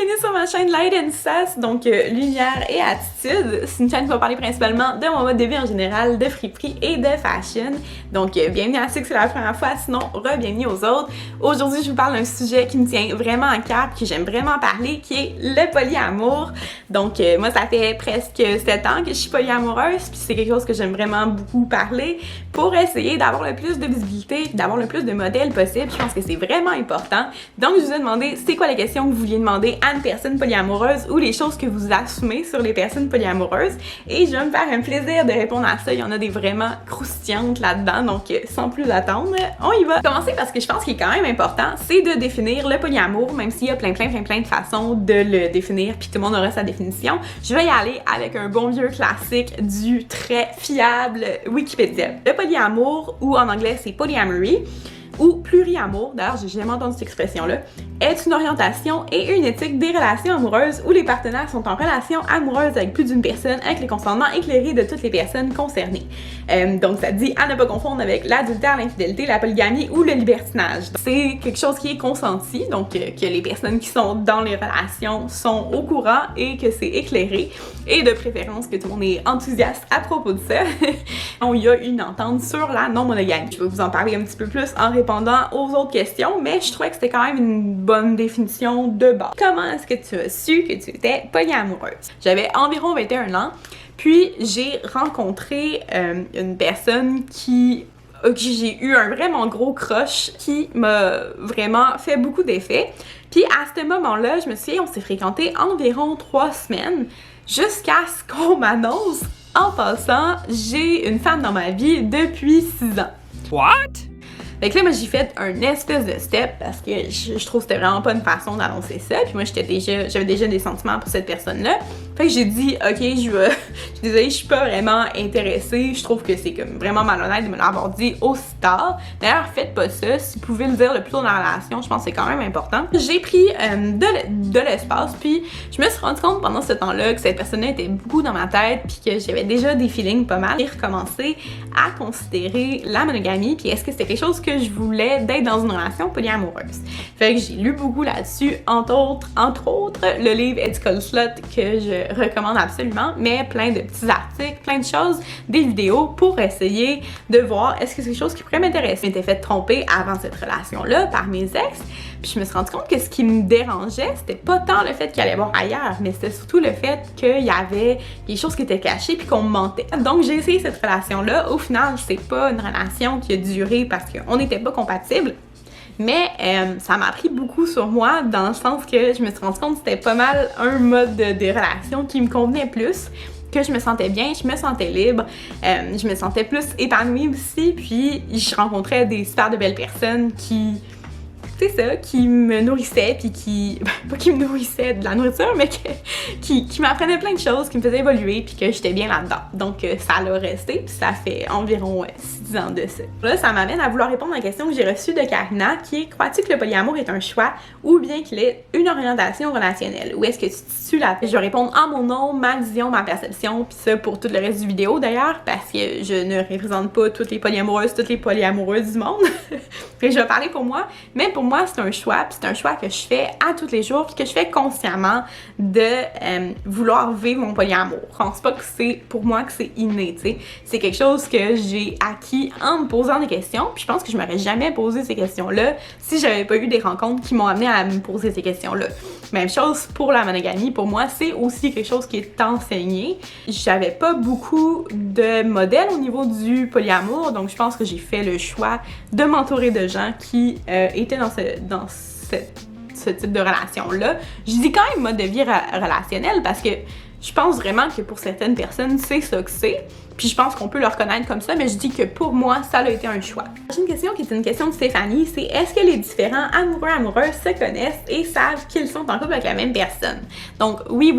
bienvenue sur ma chaîne Light and Sass, donc lumière et attitude. C'est une chaîne qui va parler principalement de mon mode de vie en général, de friperie et de fashion. Donc bienvenue à ceux que c'est la première fois, sinon re-bienvenue aux autres. Aujourd'hui, je vous parle d'un sujet qui me tient vraiment à cœur, que j'aime vraiment parler, qui est le polyamour. Donc moi, ça fait presque 7 ans que je suis polyamoureuse, puis c'est quelque chose que j'aime vraiment beaucoup parler pour essayer d'avoir le plus de visibilité, d'avoir le plus de modèles possible. Je pense que c'est vraiment important. Donc je vous ai demandé c'est quoi les questions que vous vouliez demander à une personne polyamoureuse ou les choses que vous assumez sur les personnes polyamoureuses, et je vais me faire un plaisir de répondre à ça. Il y en a des vraiment croustillantes là-dedans, donc sans plus attendre, on y va. Commencer parce que je pense qu'il est quand même important, c'est de définir le polyamour, même s'il y a plein de façons de le définir puis tout le monde aura sa définition. Je vais y aller avec un bon vieux classique du très fiable Wikipédia. Le polyamour, ou en anglais c'est polyamory, ou pluriamour, d'ailleurs j'ai jamais entendu cette expression-là, est une orientation et une éthique des relations amoureuses où les partenaires sont en relation amoureuse avec plus d'une personne avec le consentement éclairé de toutes les personnes concernées. Donc ça dit à ne pas confondre avec l'adultère, l'infidélité, la polygamie ou le libertinage. C'est quelque chose qui est consenti, donc que les personnes qui sont dans les relations sont au courant et que c'est éclairé, et de préférence que tout le monde est enthousiaste à propos de ça. Il y a une entente sur la non-monogamie. Je vais vous en parler un petit peu plus en répondant aux autres questions, mais je trouvais que c'était quand même une bonne définition de base. Comment est-ce que tu as su que tu étais polyamoureuse? J'avais environ 21 ans, puis j'ai rencontré une personne qui j'ai eu un vraiment gros crush qui m'a vraiment fait beaucoup d'effets. Puis à ce moment-là, je me souviens, on s'est fréquenté environ 3 semaines jusqu'à ce qu'on m'annonce, en passant, j'ai une femme dans ma vie depuis 6 ans. What? Fait que là, moi, j'ai fait un espèce de step parce que je trouve que c'était vraiment pas une façon d'annoncer ça. Puis moi, j'avais déjà des sentiments pour cette personne-là. Fait que j'ai dit, ok, je suis désolée, je suis pas vraiment intéressée. Je trouve que c'est comme vraiment malhonnête de me l'avoir dit aussi tard. D'ailleurs, faites pas ça. Si vous pouvez le dire le plus tôt dans la relation, je pense que c'est quand même important. J'ai pris de l'espace, puis je me suis rendu compte pendant ce temps-là que cette personne-là était beaucoup dans ma tête, puis que j'avais déjà des feelings pas mal. J'ai recommencé à considérer la monogamie, puis est-ce que c'était quelque chose que je voulais d'être dans une relation polyamoureuse. Fait que j'ai lu beaucoup là-dessus, entre autres, le livre Ethical Slut que je recommande absolument, mais plein de petits articles, plein de choses, des vidéos pour essayer de voir est-ce que c'est quelque chose qui pourrait m'intéresser. Je m'étais fait tromper avant cette relation-là par mes ex, puis je me suis rendu compte que ce qui me dérangeait, c'était pas tant le fait qu'il allait voir ailleurs, mais c'était surtout le fait qu'il y avait des choses qui étaient cachées puis qu'on me mentait. Donc j'ai essayé cette relation-là. Au final, c'est pas une relation qui a duré parce qu'on n'était pas compatibles. Mais ça m'a appris beaucoup sur moi, dans le sens que je me suis rendu compte que c'était pas mal un mode de relation qui me convenait plus, que je me sentais bien, je me sentais libre, je me sentais plus épanouie aussi, puis je rencontrais des super de belles personnes qui, c'est ça, qui me nourrissaient, puis pas qui me nourrissaient de la nourriture, mais qui m'apprenaient plein de choses, qui me faisaient évoluer, puis que j'étais bien là-dedans. Donc ça l'a resté, puis ça fait environ 6 ans de ça. Là, ça m'amène à vouloir répondre à la question que j'ai reçue de Karina, qui est: crois-tu que le polyamour est un choix ou bien qu'il est une orientation relationnelle? Où est-ce que tu te situes là? Je vais répondre en mon nom, ma vision, ma perception, puis ça pour tout le reste du vidéo d'ailleurs, parce que je ne représente pas toutes les polyamoureuses du monde. Fait que je vais parler pour moi, mais pour moi, c'est un choix, puis c'est un choix que je fais à tous les jours, puis que je fais consciemment de vouloir vivre mon polyamour. Je pense pas que c'est, pour moi, que c'est inné, tu sais. C'est quelque chose que j'ai acquis en me posant des questions, puis je pense que je m'aurais jamais posé ces questions-là si j'avais pas eu des rencontres qui m'ont amené à me poser ces questions-là. Même chose pour la monogamie, pour moi, c'est aussi quelque chose qui est enseigné. J'avais pas beaucoup de modèles au niveau du polyamour, donc je pense que j'ai fait le choix de m'entourer de gens qui étaient dans ce type de relation-là. Je dis quand même mode de vie relationnel parce que je pense vraiment que pour certaines personnes, c'est ça que c'est. Puis je pense qu'on peut le reconnaître comme ça, mais je dis que pour moi, ça a été un choix. J'ai une question qui est une question de Stéphanie, c'est: est-ce que les différents amoureux-amoureuses se connaissent et savent qu'ils sont en couple avec la même personne? Donc oui.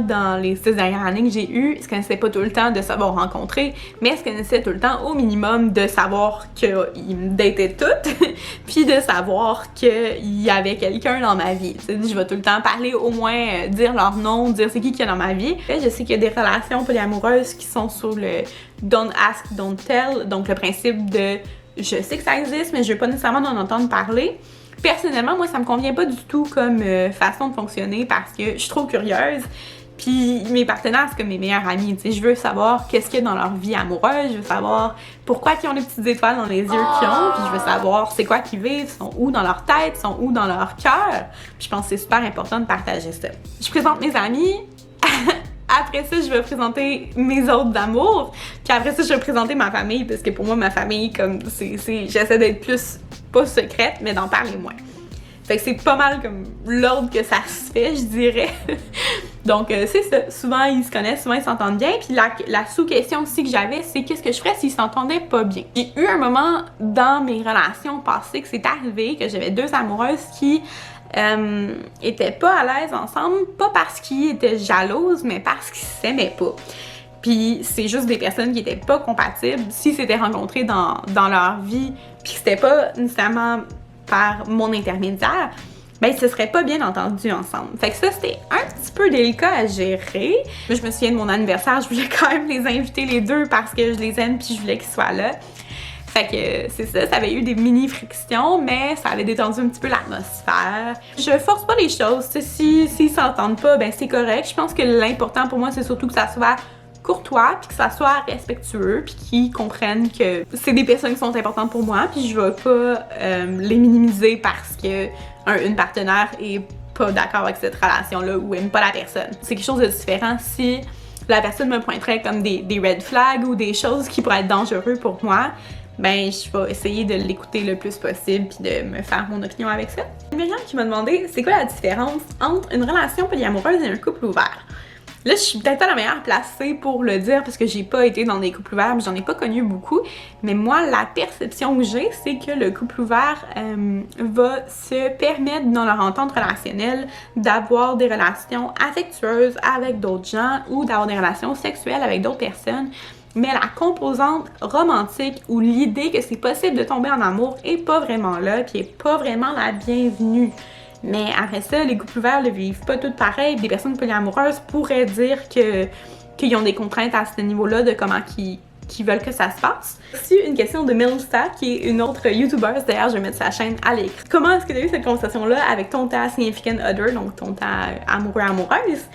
Dans les 6 dernières années que j'ai eues, ils se connaissaient pas tout le temps de savoir rencontrer, mais ils se connaissaient tout le temps au minimum de savoir qu'ils me dataient toutes, puis de savoir qu'il y avait quelqu'un dans ma vie. Tu sais, je vais tout le temps parler, au moins dire leur nom, dire c'est qui qu'il y a dans ma vie. Je sais qu'il y a des relations polyamoureuses qui sont sur le don't ask, don't tell, donc le principe de je sais que ça existe, mais je veux pas nécessairement en entendre parler. Personnellement, moi, ça me convient pas du tout comme façon de fonctionner parce que je suis trop curieuse. Puis mes partenaires, c'est comme mes meilleurs amis, tu sais, je veux savoir qu'est-ce qu'il y a dans leur vie amoureuse, je veux savoir pourquoi ils ont les petites étoiles dans les yeux qu'ils ont, puis je veux savoir c'est quoi qu'ils vivent, sont où dans leur tête, sont où dans leur cœur. Puis je pense que c'est super important de partager ça. Je présente mes amis, après ça, je vais présenter mes autres amours, puis après ça, je vais présenter ma famille, parce que pour moi, ma famille, comme, j'essaie d'être plus, pas secrète, mais d'en parler moins. Fait que c'est pas mal comme l'ordre que ça se fait, je dirais. Donc, c'est ça. Souvent, ils se connaissent, souvent, ils s'entendent bien. Puis la sous-question aussi que j'avais, c'est qu'est-ce que je ferais s'ils s'entendaient pas bien? J'ai eu un moment dans mes relations passées que c'est arrivé, que j'avais 2 amoureuses qui étaient pas à l'aise ensemble, pas parce qu'ils étaient jalouses, mais parce qu'ils s'aimaient pas. Puis c'est juste des personnes qui étaient pas compatibles. S'ils s'étaient rencontrés dans leur vie, puis que c'était pas nécessairement par mon intermédiaire, ben, ils se seraient pas bien entendus ensemble. Fait que ça, c'était un petit peu délicat à gérer. Je me souviens de mon anniversaire, je voulais quand même les inviter les deux parce que je les aime puis je voulais qu'ils soient là. Fait que c'est ça, ça avait eu des mini frictions, mais ça avait détendu un petit peu l'atmosphère. Je force pas les choses, s'ils s'entendent pas, ben c'est correct. Je pense que l'important pour moi, c'est surtout que ça soit courtois, puis que ça soit respectueux, puis qu'ils comprennent que c'est des personnes qui sont importantes pour moi, puis je vais pas les minimiser parce que une partenaire est pas d'accord avec cette relation-là ou aime pas la personne. C'est quelque chose de différent si la personne me pointerait comme des red flags ou des choses qui pourraient être dangereuses pour moi. Ben, je vais essayer de l'écouter le plus possible puis de me faire mon opinion avec ça. Myriam qui m'a demandé c'est quoi la différence entre une relation polyamoureuse et un couple ouvert. Là, je suis peut-être pas la meilleure placée pour le dire parce que j'ai pas été dans des couples ouverts, mais j'en ai pas connu beaucoup. Mais moi, la perception que j'ai, c'est que le couple ouvert va se permettre dans leur entente relationnelle d'avoir des relations affectueuses avec d'autres gens ou d'avoir des relations sexuelles avec d'autres personnes. Mais la composante romantique ou l'idée que c'est possible de tomber en amour est pas vraiment là, puis est pas vraiment la bienvenue. Mais après ça, les couples ouverts le vivent pas toutes pareil. Des personnes polyamoureuses pourraient dire qu'ils ont des contraintes à ce niveau-là de comment qu'ils veulent que ça se passe. Aussi, une question de Melissa, qui est une autre YouTuber, d'ailleurs, je vais mettre sa chaîne à l'écran. Comment est-ce que tu as eu cette conversation-là avec ton significant other, donc ton amoureux-amoureuse?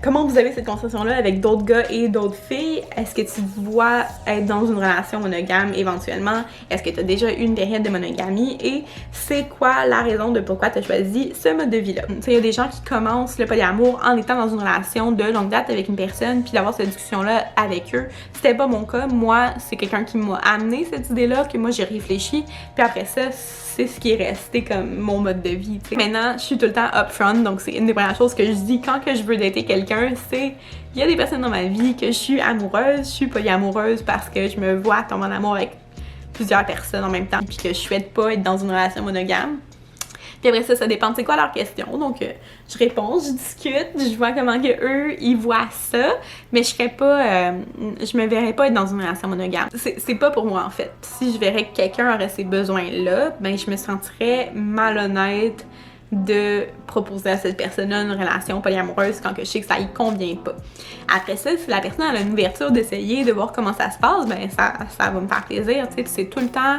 Comment vous avez cette conversation-là avec d'autres gars et d'autres filles? Est-ce que tu te vois être dans une relation monogame éventuellement? Est-ce que tu as déjà eu une période de monogamie? Et c'est quoi la raison de pourquoi tu as choisi ce mode de vie-là? Il y a des gens qui commencent le polyamour en étant dans une relation de longue date avec une personne, puis d'avoir cette discussion-là avec eux. C'était pas mon cas. Moi, c'est quelqu'un qui m'a amené cette idée-là, que moi j'ai réfléchi, puis après ça, c'est ce qui est resté comme mon mode de vie. T'sais. Maintenant, je suis tout le temps upfront, donc c'est une des premières choses que je dis quand que je veux dater quelqu'un, c'est il y a des personnes dans ma vie que je suis amoureuse, je suis polyamoureuse parce que je me vois tomber en amour avec plusieurs personnes en même temps, puis que je souhaite pas être dans une relation monogame. Puis après ça dépend de c'est quoi leur question. Donc, je réponds, je discute, je vois comment que eux ils voient ça, mais je serais pas, je me verrais pas être dans une relation monogame. C'est pas pour moi en fait. Si je verrais que quelqu'un aurait ces besoins-là, ben je me sentirais malhonnête de proposer à cette personne-là une relation polyamoureuse quand que je sais que ça y convient pas. Après ça, si la personne a une ouverture d'essayer, de voir comment ça se passe, ben ça va me faire plaisir. Tu sais, c'est tout le temps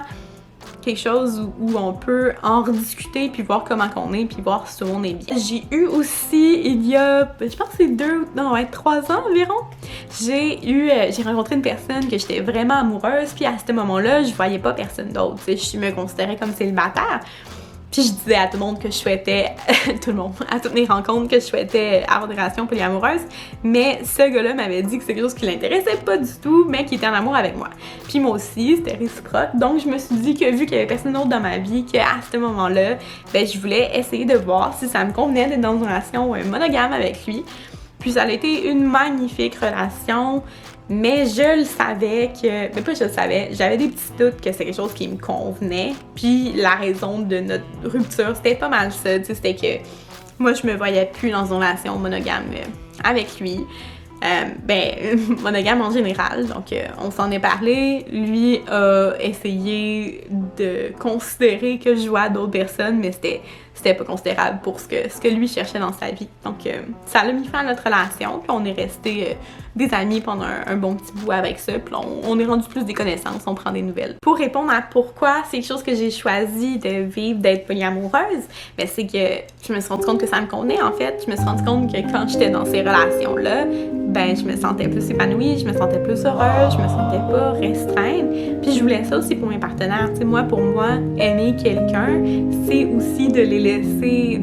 quelque chose où on peut en rediscuter puis voir comment qu'on est puis voir si tout le monde est bien. J'ai eu aussi, il y a, je pense que c'est 3 ans environ, j'ai rencontré une personne que j'étais vraiment amoureuse puis à ce moment-là, je voyais pas personne d'autre. Je me considérais comme célibataire. Puis je disais à tout le monde que je souhaitais, à toutes mes rencontres, que je souhaitais avoir des relations polyamoureuses. Mais ce gars-là m'avait dit que c'est quelque chose qui l'intéressait pas du tout, mais qui était en amour avec moi. Puis moi aussi, c'était réciproque. Donc je me suis dit que vu qu'il y avait personne d'autre dans ma vie, qu'à ce moment-là, ben je voulais essayer de voir si ça me convenait d'être dans une relation monogame avec lui. Puis ça a été une magnifique relation. Mais je le savais que... Mais pas je le savais, j'avais des petits doutes que c'est quelque chose qui me convenait. Puis la raison de notre rupture, c'était pas mal ça. C'était que moi, je me voyais plus dans une relation monogame avec lui. Monogame en général. Donc, on s'en est parlé. Lui a essayé de considérer que je jouais à d'autres personnes, mais c'était pas considérable pour ce que lui cherchait dans sa vie. Donc, ça l'a mis fin à notre relation. Puis on est resté des amis pendant un bon petit bout avec ça. Puis on est rendu plus des connaissances, on prend des nouvelles. Pour répondre à pourquoi c'est quelque chose que j'ai choisi de vivre, d'être polyamoureuse, ben c'est que je me suis rendu compte que ça me convenait en fait. Je me suis rendu compte que quand j'étais dans ces relations-là, ben je me sentais plus épanouie, je me sentais plus heureuse, je me sentais pas restreinte. Puis je voulais ça aussi pour mes partenaires. Tu sais, pour moi, aimer quelqu'un, c'est aussi de les laisser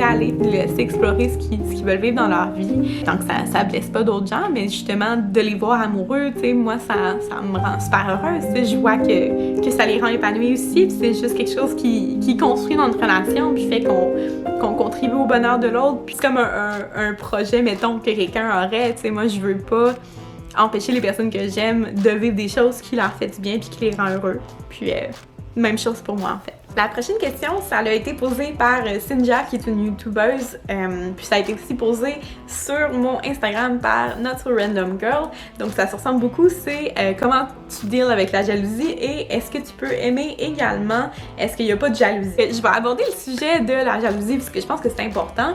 aller, de les laisser explorer ce qu'ils veulent vivre dans leur vie. Tant que ça blesse pas d'autres gens, mais justement de les voir amoureux, tu sais, moi ça me rend super heureuse. Tu sais, je vois que ça les rend épanouis aussi. Puis c'est juste quelque chose qui construit notre relation, puis fait qu'on contribue au bonheur de l'autre. Puis c'est comme un projet, mettons, que quelqu'un aurait. Tu sais, moi je veux pas empêcher les personnes que j'aime de vivre des choses qui leur font du bien puis qui les rend heureux. Puis même chose pour moi en fait. La prochaine question, ça a été posée par Cynthia, qui est une youtubeuse, puis ça a été aussi posé sur mon Instagram par Not So Random Girl. Donc ça se ressemble beaucoup, c'est comment tu deals avec la jalousie et est-ce que tu peux aimer également, est-ce qu'il n'y a pas de jalousie? Je vais aborder le sujet de la jalousie parce que je pense que c'est important.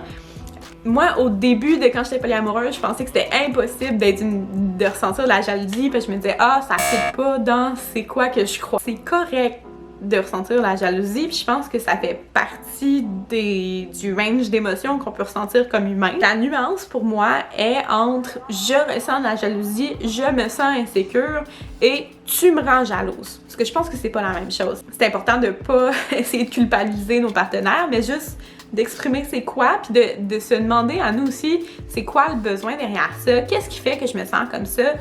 Moi, au début de quand j'étais polyamoureuse, je pensais que c'était impossible de ressentir de la jalousie, puis je me disais « Ah, ça fit pas dans c'est quoi que je crois. » C'est correct de ressentir la jalousie, puis je pense que ça fait partie du range d'émotions qu'on peut ressentir comme humain. La nuance pour moi est entre je ressens de la jalousie, je me sens insécure et tu me rends jalouse. Parce que je pense que c'est pas la même chose. C'est important de pas essayer de culpabiliser nos partenaires, mais juste d'exprimer c'est quoi, puis de se demander à nous aussi c'est quoi le besoin derrière ça, qu'est-ce qui fait que je me sens comme ça,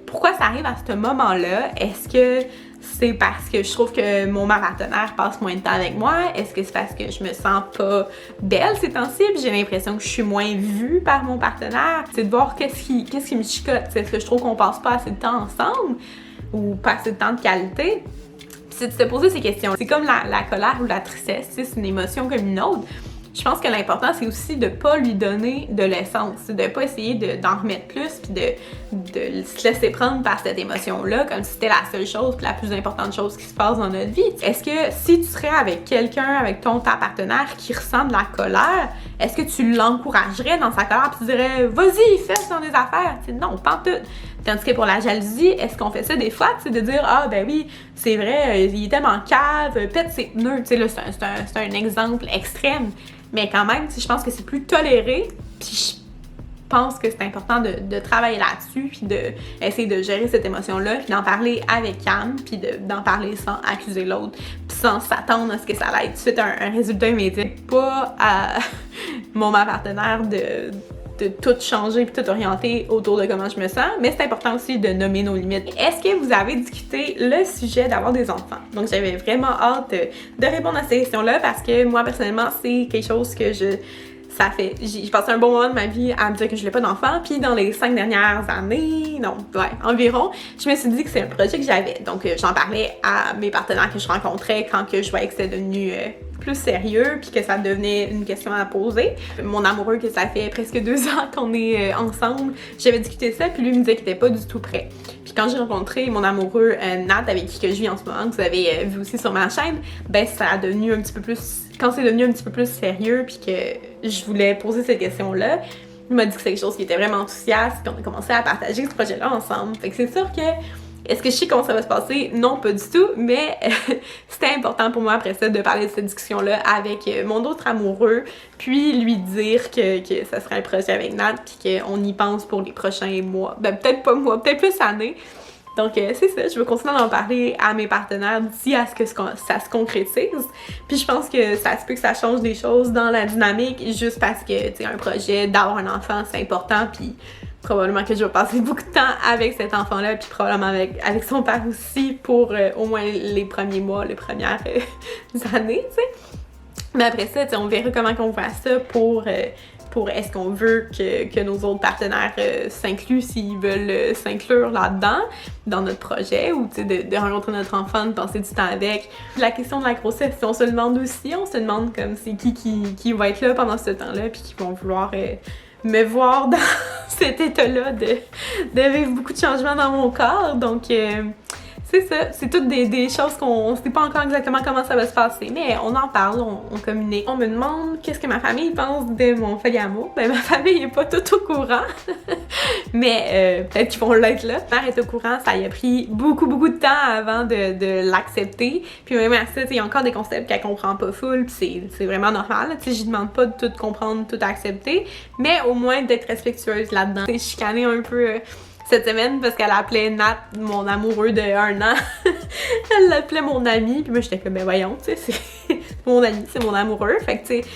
pourquoi ça arrive à ce moment-là, est-ce que c'est parce que je trouve que mon partenaire passe moins de temps avec moi? Est-ce que c'est parce que je me sens pas belle ces temps-ci? J'ai l'impression que je suis moins vue par mon partenaire. C'est de voir qu'est-ce qui me chicote. Est-ce que je trouve qu'on passe pas assez de temps ensemble? Ou pas assez de temps de qualité? Puis c'est de se poser ces questions. C'est comme la colère ou la tristesse, c'est une émotion comme une autre. Je pense que l'important, c'est aussi de pas lui donner de l'essence, de pas essayer d'en remettre plus, puis de se laisser prendre par cette émotion-là, comme si c'était la seule chose, puis la plus importante chose qui se passe dans notre vie. Est-ce que si tu serais avec quelqu'un, avec ta partenaire qui ressent de la colère, est-ce que tu l'encouragerais dans sa colère, puis tu dirais « Vas-y, fais dans des affaires! » Non, pas en tout. Tandis que pour la jalousie, est-ce qu'on fait ça des fois, de dire « Ah, ben oui, c'est vrai, il est tellement cave, pète ses pneus. » Tu sais, là, c'est un exemple extrême. Mais quand même, je pense que c'est plus toléré, puis je pense que c'est important de travailler là-dessus, puis d'essayer de gérer cette émotion-là, puis d'en parler avec calme, puis d'en parler sans accuser l'autre, puis sans s'attendre à ce que ça aille tout de suite un résultat immédiat. Pas à mon partenaire de tout changer puis tout orienter autour de comment je me sens, mais c'est important aussi de nommer nos limites. Est-ce que vous avez discuté le sujet d'avoir des enfants? Donc j'avais vraiment hâte de répondre à ces questions-là parce que moi personnellement c'est quelque chose que j'ai passé un bon moment de ma vie à me dire que je voulais pas d'enfants, puis dans les 5 dernières années, environ, je me suis dit que c'est un projet que j'avais. Donc j'en parlais à mes partenaires que je rencontrais quand que je voyais que c'était devenu plus sérieux, puis que ça devenait une question à poser. Mon amoureux, que ça fait presque 2 ans qu'on est ensemble, j'avais discuté ça, puis lui me disait qu'il était pas du tout prêt. Puis quand j'ai rencontré mon amoureux Nat, avec qui que je vis en ce moment, que vous avez vu aussi sur ma chaîne, ben ça a devenu un petit peu plus... Quand c'est devenu un petit peu plus sérieux, puis que je voulais poser cette question-là, il m'a dit que c'est quelque chose qui était vraiment enthousiaste, puis on a commencé à partager ce projet-là ensemble. Fait que c'est sûr que est-ce que je sais comment ça va se passer? Non, pas du tout, mais c'était important pour moi après ça de parler de cette discussion-là avec mon autre amoureux, puis lui dire que ça serait un projet avec Nat, puis qu'on y pense pour les prochains mois. Ben peut-être pas mois, peut-être plus années. Donc c'est ça, je veux continuer d'en parler à mes partenaires d'ici à ce que ça se concrétise. Puis je pense que ça se peut que ça change des choses dans la dynamique, juste parce que, tu sais, un projet, d'avoir un enfant, c'est important, puis probablement que je vais passer beaucoup de temps avec cet enfant-là, puis probablement avec son père aussi pour au moins les premiers mois, les premières années, tu sais. Mais après ça, tu sais, on verra comment on voit ça pour est-ce qu'on veut que nos autres partenaires s'incluent s'ils veulent s'inclure là-dedans, dans notre projet, ou tu sais, de rencontrer notre enfant, de passer du temps avec. La question de la grossesse, on se le demande aussi, on se demande comme c'est qui va être là pendant ce temps-là, puis qui vont vouloir me voir dans cet état-là de vivre beaucoup de changements dans mon corps. Donc c'est ça, c'est toutes des choses qu'on sait pas encore exactement comment ça va se passer, mais on en parle, on communique. On me demande qu'est-ce que ma famille pense de mon polyamour. Ben ma famille est pas tout au courant. Mais peut-être qu'ils vont l'être là. Ma mère est au courant, ça y a pris beaucoup de temps avant de l'accepter. Puis même à ça, il y a encore des concepts qu'elle comprend pas full, puis c'est vraiment normal. Tu sais, je demande pas de tout comprendre, tout accepter, mais au moins d'être respectueuse là-dedans. J'ai chicané un peu cette semaine parce qu'elle appelait Nat, mon amoureux de 1 an. Elle l'appelait mon ami, puis moi j'étais comme, ben voyons, tu sais, c'est mon ami, c'est mon amoureux. Fait que tu sais,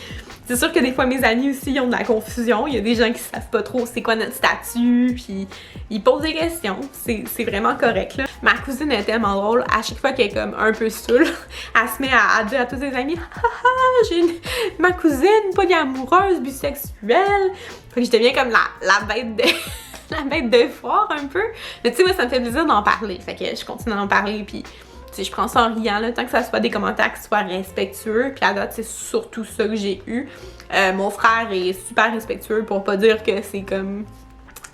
c'est sûr que des fois mes amis aussi ils ont de la confusion. Il y a des gens qui savent pas trop c'est quoi notre statut, puis ils posent des questions. C'est vraiment correct là. Ma cousine est tellement drôle. À chaque fois qu'elle est comme un peu saoule, elle se met à dire à tous ses amis, j'ai ma cousine polyamoureuse, bisexuelle. Fait que je deviens comme la bête de la bête de foire un peu. Mais tu sais, moi ça me fait plaisir d'en parler. Fait que je continue d'en parler, puis je prends ça en riant, là, tant que ça soit des commentaires qui soient respectueux. Puis à date, c'est surtout ça que j'ai eu. Mon frère est super respectueux, pour pas dire que c'est comme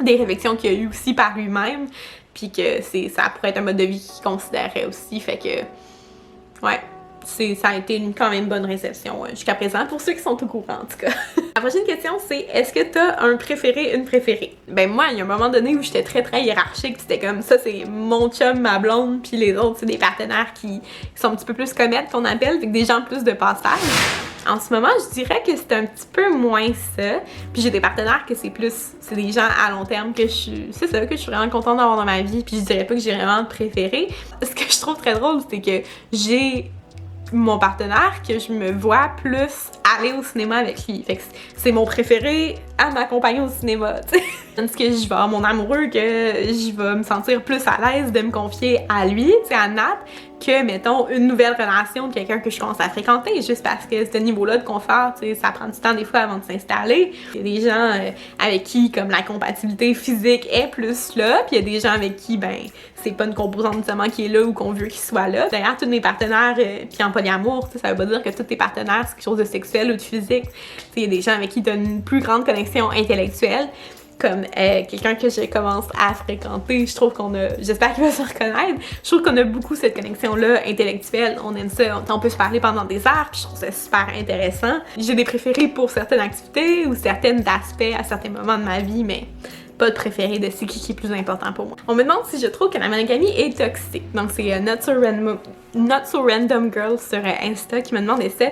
des réflexions qu'il a eu aussi par lui-même. Puis que ça pourrait être un mode de vie qu'il considérait aussi. Fait que, ouais, ça a été quand même bonne réception jusqu'à présent, pour ceux qui sont au courant en tout cas. La prochaine question c'est, est-ce que t'as un préféré, une préférée? Ben moi, il y a un moment donné où j'étais très hiérarchique, c'était comme ça, c'est mon chum, ma blonde, puis les autres c'est des partenaires qui sont un petit peu plus comètes qu'on appelle, fait que des gens plus de passage. En ce moment, je dirais que c'est un petit peu moins ça. Puis j'ai des partenaires que c'est des gens à long terme que c'est ça, que je suis vraiment contente d'avoir dans ma vie. Puis je dirais pas que j'ai vraiment de préféré. Ce que je trouve très drôle, c'est que j'ai mon partenaire que je me vois plus aller au cinéma avec lui. Fait que c'est mon préféré à m'accompagner au cinéma, tu sais. Tandis que je vais avoir mon amoureux, que je vais me sentir plus à l'aise de me confier à lui, tu sais, à Nat, que, mettons, une nouvelle relation de quelqu'un que je commence à fréquenter, juste parce que ce niveau-là de confort, tu sais, ça prend du temps des fois avant de s'installer. Il y a des gens avec qui, comme la compatibilité physique est plus là, puis il y a des gens avec qui, ben, c'est pas une composante nécessairement qui est là ou qu'on veut qu'il soit là. D'ailleurs, tous mes partenaires, puis en polyamour, ça veut pas dire que tous tes partenaires, c'est quelque chose de sexuel ou de physique. Il y a des gens avec qui tu as une plus grande connexion intellectuelle. Comme quelqu'un que je commence à fréquenter, je trouve j'espère qu'il va se reconnaître, je trouve qu'on a beaucoup cette connexion-là intellectuelle, on aime ça, on peut se parler pendant des heures, puis je trouve ça super intéressant. J'ai des préférés pour certaines activités ou certains aspects à certains moments de ma vie, mais pas de préféré de c'est qui est plus important pour moi. On me demande si je trouve que la monogamie est toxique, donc c'est Not So Random Girl sur Insta qui me demandait ça.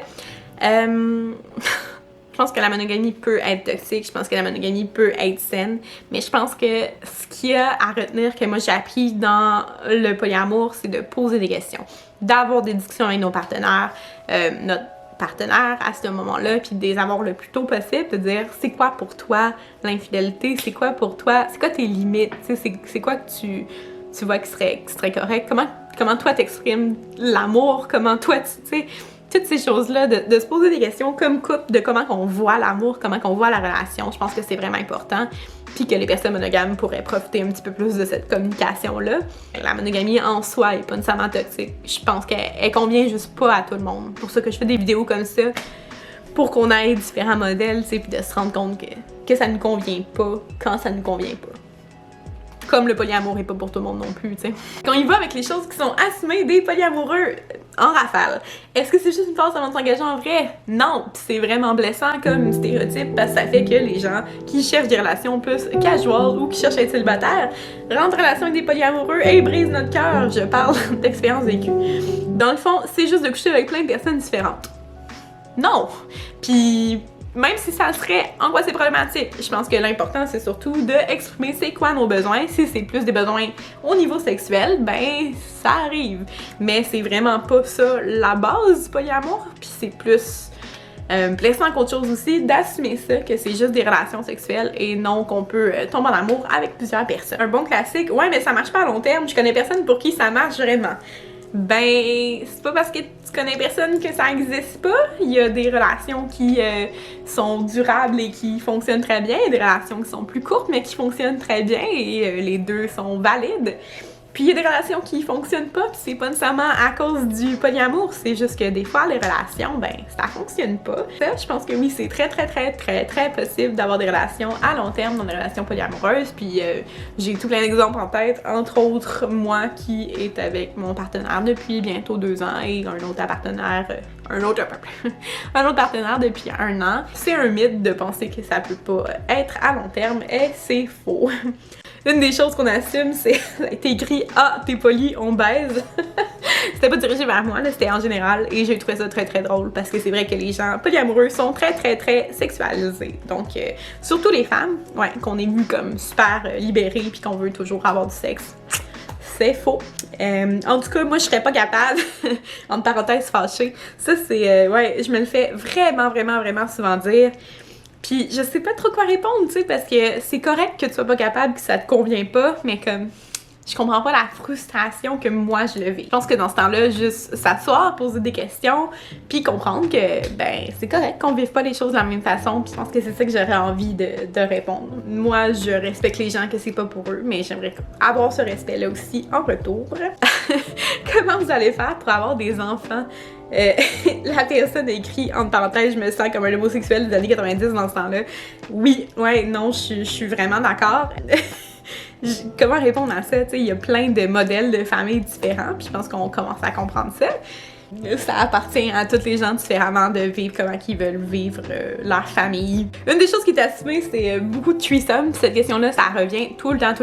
Je pense que la monogamie peut être toxique, je pense que la monogamie peut être saine, mais je pense que ce qu'il y a à retenir que moi j'ai appris dans le polyamour, c'est de poser des questions, d'avoir des discussions avec nos partenaires, notre partenaire à ce moment-là, puis de les avoir le plus tôt possible, de dire c'est quoi pour toi l'infidélité, c'est quoi pour toi, c'est quoi tes limites, c'est quoi que tu vois qui serait correct, comment toi t'exprimes l'amour, comment toi tu sais, toutes ces choses-là, de se poser des questions comme couple, de comment on voit l'amour, comment on voit la relation, je pense que c'est vraiment important, puis que les personnes monogames pourraient profiter un petit peu plus de cette communication-là. La monogamie en soi est pas nécessairement toxique, je pense qu'elle convient juste pas à tout le monde. Pour ça que je fais des vidéos comme ça, pour qu'on ait différents modèles, tu sais, puis de se rendre compte que ça nous convient pas quand ça nous convient pas. Comme le polyamour est pas pour tout le monde non plus, tu sais. Quand il va avec les choses qui sont assumées des polyamoureux en rafale, est-ce que c'est juste une phase avant de s'engager en vrai? Non, pis c'est vraiment blessant comme stéréotype parce que ça fait que les gens qui cherchent des relations plus casual ou qui cherchent à être célibataires rentrent en relation avec des polyamoureux et brisent notre cœur. Je parle d'expérience vécue. Dans le fond, c'est juste de coucher avec plein de personnes différentes. Non! Puis même si ça serait angoissé problématique, je pense que l'important c'est surtout d'exprimer c'est quoi nos besoins. Si c'est plus des besoins au niveau sexuel, ben ça arrive. Mais c'est vraiment pas ça la base du polyamour, puis c'est plus blessant qu'autre chose aussi d'assumer ça, que c'est juste des relations sexuelles et non qu'on peut tomber en amour avec plusieurs personnes. Un bon classique, ouais mais ça marche pas à long terme, je connais personne pour qui ça marche vraiment. Ben, c'est pas parce que tu connais personne que ça existe pas. Il y a des relations qui sont durables et qui fonctionnent très bien, et des relations qui sont plus courtes mais qui fonctionnent très bien et les deux sont valides. Puis il y a des relations qui fonctionnent pas, puis c'est pas nécessairement à cause du polyamour, c'est juste que des fois les relations, ben ça fonctionne pas. Ça, je pense que oui, c'est très possible d'avoir des relations à long terme, dans des relations polyamoureuses, puis j'ai tout plein d'exemples en tête, entre autres moi qui est avec mon partenaire depuis bientôt 2 ans et un autre partenaire depuis 1 an. C'est un mythe de penser que ça peut pas être à long terme et c'est faux. Une des choses qu'on assume, c'est ça a été écrit « Ah, t'es poli, on baise ». C'était pas dirigé vers moi, c'était en général, et j'ai trouvé ça très drôle parce que c'est vrai que les gens polyamoureux sont très sexualisés. Donc, surtout les femmes, ouais, qu'on est vu comme super libérées puis qu'on veut toujours avoir du sexe. C'est faux. En tout cas, moi, je serais pas capable, entre parenthèses fâchée. Ça, c'est, ouais, je me le fais vraiment souvent dire. Puis je sais pas trop quoi répondre, tu sais, parce que c'est correct que tu sois pas capable, que ça te convient pas, mais comme je comprends pas la frustration que moi je le vis. Je pense que dans ce temps-là, juste s'asseoir, poser des questions, puis comprendre que ben c'est correct qu'on vive pas les choses de la même façon, puis je pense que c'est ça que j'aurais envie de répondre. Moi, je respecte les gens que c'est pas pour eux, mais j'aimerais avoir ce respect-là aussi en retour. Comment vous allez faire pour avoir des enfants? La personne a écrit entre parenthèses, je me sens comme un homosexuel des années 90 dans ce temps-là. Oui, ouais, non, je suis vraiment d'accord. Comment répondre à ça? Tu sais, il y a plein de modèles de familles différents, puis je pense qu'on commence à comprendre ça. Ça appartient à tous les gens différemment de vivre comment ils veulent vivre leur famille. Une des choses qui est assumée, c'est beaucoup de threesome. Cette question-là, ça revient tout le temps.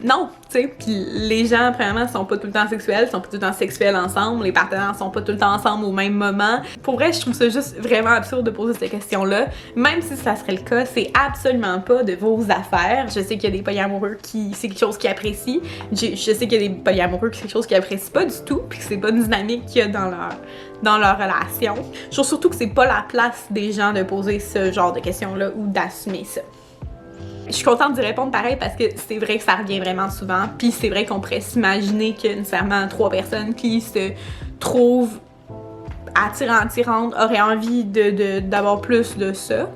Non, tu sais, puis les gens, premièrement, sont pas tout le temps sexuels, sont pas tout le temps sexuels ensemble, les partenaires sont pas tout le temps ensemble au même moment. Pour vrai, je trouve ça juste vraiment absurde de poser cette question-là. Même si ça serait le cas, c'est absolument pas de vos affaires. Je sais qu'il y a des polyamoureux qui, c'est quelque chose qu'ils apprécient. Je sais qu'il y a des polyamoureux qui c'est quelque chose qu'ils apprécient pas du tout, puis que c'est pas une dynamique qu'il y a dans leur relation. Je trouve surtout que c'est pas la place des gens de poser ce genre de questions-là ou d'assumer ça. Je suis contente d'y répondre pareil parce que c'est vrai que ça revient vraiment souvent, puis c'est vrai qu'on pourrait s'imaginer que nécessairement 3 personnes qui se trouvent attirantes auraient envie d'avoir plus de ça.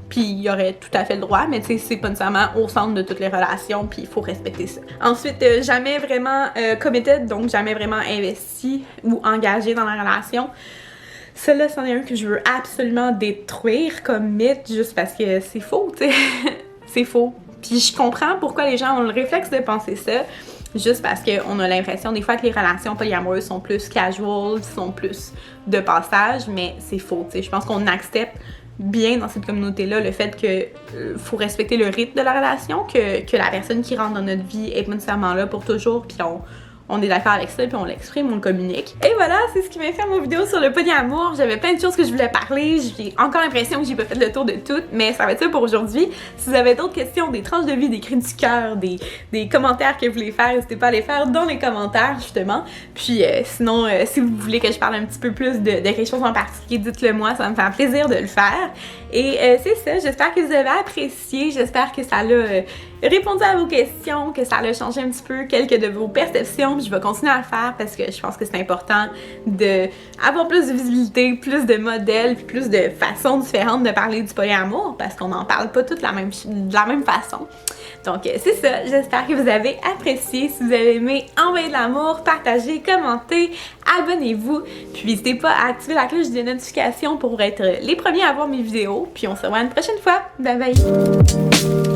Puis il y aurait tout à fait le droit, mais tu sais, c'est pas nécessairement au centre de toutes les relations, puis il faut respecter ça. Ensuite, jamais vraiment committed, donc jamais vraiment investi ou engagé dans la relation. Celui-là, c'en est un que je veux absolument détruire comme mythe, juste parce que c'est faux, tu sais. C'est faux. Puis je comprends pourquoi les gens ont le réflexe de penser ça, juste parce qu'on a l'impression des fois que les relations polyamoureuses sont plus casual, sont plus de passage, mais c'est faux, tu sais. Je pense qu'on accepte bien dans cette communauté-là le fait que faut respecter le rythme de la relation, que la personne qui rentre dans notre vie est pas nécessairement là pour toujours, puis on est d'accord avec ça, puis on l'exprime, on le communique. Et voilà, c'est ce qui m'a fait ma vidéo sur le polyamour. J'avais plein de choses que je voulais parler, j'ai encore l'impression que j'ai pas fait le tour de tout, mais ça va être ça pour aujourd'hui. Si vous avez d'autres questions, des tranches de vie, des cris du cœur, des commentaires que vous voulez faire, n'hésitez pas à les faire dans les commentaires, justement. Puis sinon, si vous voulez que je parle un petit peu plus de quelque chose en particulier, dites-le moi, ça va me faire plaisir de le faire. Et c'est ça, j'espère que vous avez apprécié, j'espère que ça l'a répondu à vos questions, que ça a changé un petit peu quelques de vos perceptions, puis je vais continuer à le faire parce que je pense que c'est important d'avoir plus de visibilité, plus de modèles, puis plus de façons différentes de parler du polyamour parce qu'on n'en parle pas toutes de la même façon. Donc c'est ça, j'espère que vous avez apprécié. Si vous avez aimé, envoyez de l'amour, partagez, commentez, abonnez-vous, puis n'hésitez pas à activer la cloche de notification pour être les premiers à voir mes vidéos, puis on se revoit une prochaine fois. Bye bye!